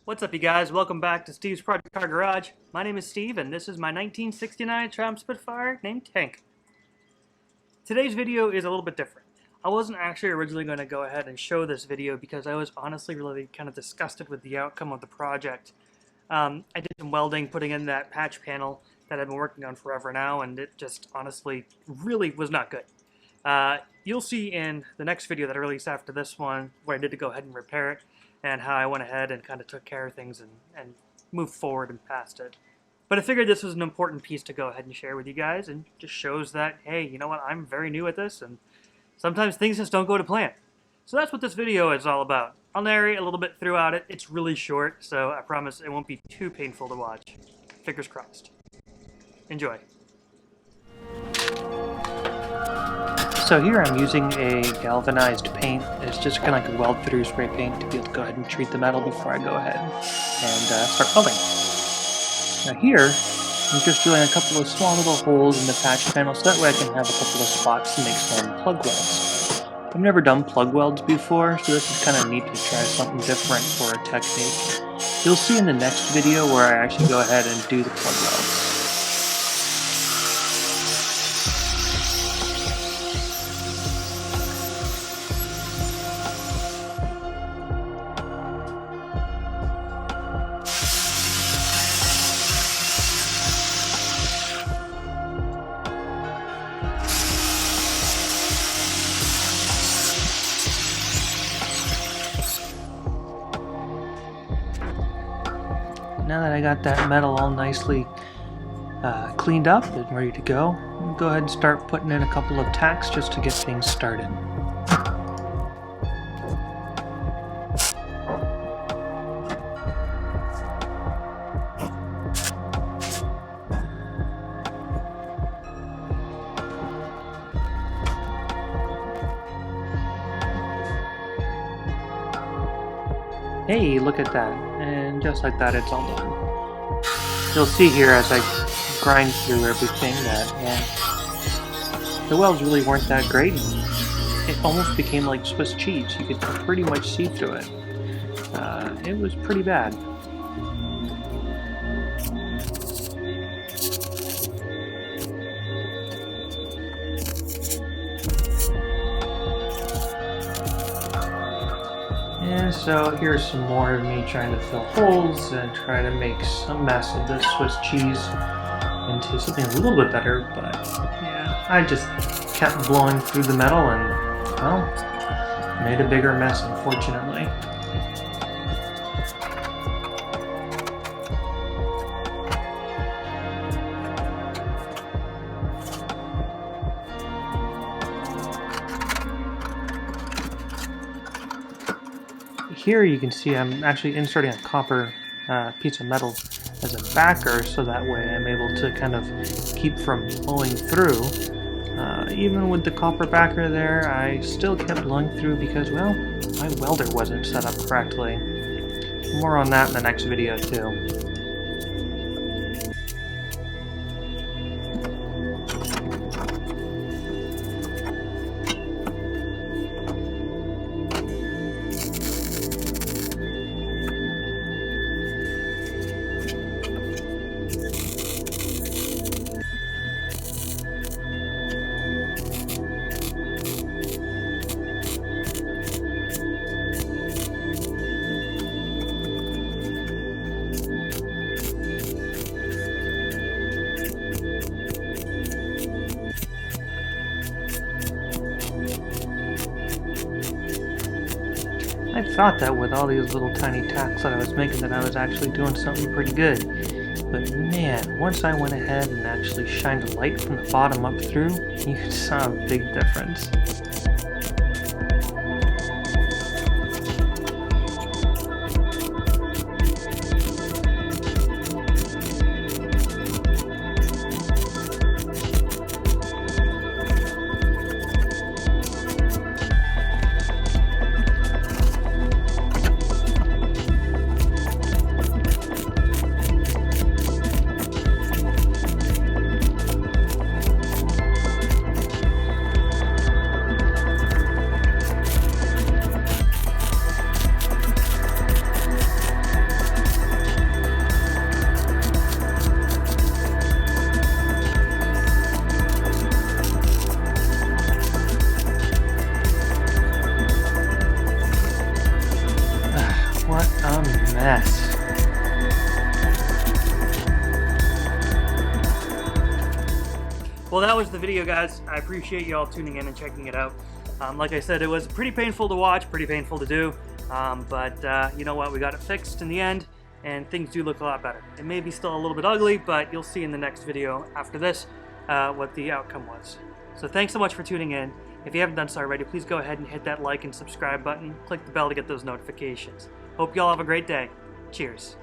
What's up, you guys? Welcome back to Steve's Project Car Garage. My name is Steve, and this is my 1969 Triumph Spitfire named Tank. Today's video is a little bit different. I wasn't actually originally going to go ahead and show this video because I was honestly really kind of disgusted with the outcome of the project. I did some welding, putting in that patch panel that I've been working on forever now, and it just honestly really was not good. You'll see in the next video that I released after this one what I did to go ahead and repair it, and how I went ahead and kind of took care of things and moved forward and past it. But I figured this was an important piece to go ahead and share with you guys, and just shows that, hey, you know what, I'm very new at this, and sometimes things just don't go to plan. So that's what this video is all about. I'll narrate a little bit throughout it. It's really short, so I promise it won't be too painful to watch. Fingers crossed. Enjoy. So here I'm using a galvanized paint. It's just kind of like a weld-through spray paint to be able to go ahead and treat the metal before I go ahead and start welding. Now here, I'm just drilling a couple of small little holes in the patch panel so that way I can have a couple of spots to make some plug welds. I've never done plug welds before, so this is kind of neat to try something different for a technique. You'll see in the next video where I actually go ahead and do the plug welds. Now that I got that metal all nicely cleaned up and ready to go, I'll go ahead and start putting in a couple of tacks just to get things started. Hey, look at that. And just like that, it's all done. You'll see here as I grind through everything that the welds really weren't that great. It almost became like Swiss cheese. You could pretty much see through it. It was pretty bad. And so here's some more of me trying to fill holes and try to make some mess of this Swiss cheese into something a little bit better, but yeah, I just kept blowing through the metal and, well, made a bigger mess, unfortunately. Here you can see I'm actually inserting a copper piece of metal as a backer, so that way I'm able to kind of keep from blowing through. Even with the copper backer there, I still kept blowing through because, well, my welder wasn't set up correctly. More on that in the next video too. I thought that with all these little tiny tacks that I was making that I was actually doing something pretty good. But man, once I went ahead and actually shined a light from the bottom up through, you saw a big difference. mess. Well, that was the video, guys. I appreciate you all tuning in and checking it out. Like I said, it was pretty painful to watch, pretty painful to do, but you know what? We got it fixed in the end, and things do look a lot better. It may be still a little bit ugly, but you'll see in the next video after this what the outcome was. So thanks so much for tuning in. If you haven't done so already, please go ahead and hit that like and subscribe button. Click the bell to get those notifications. Hope you all have a great day. Cheers.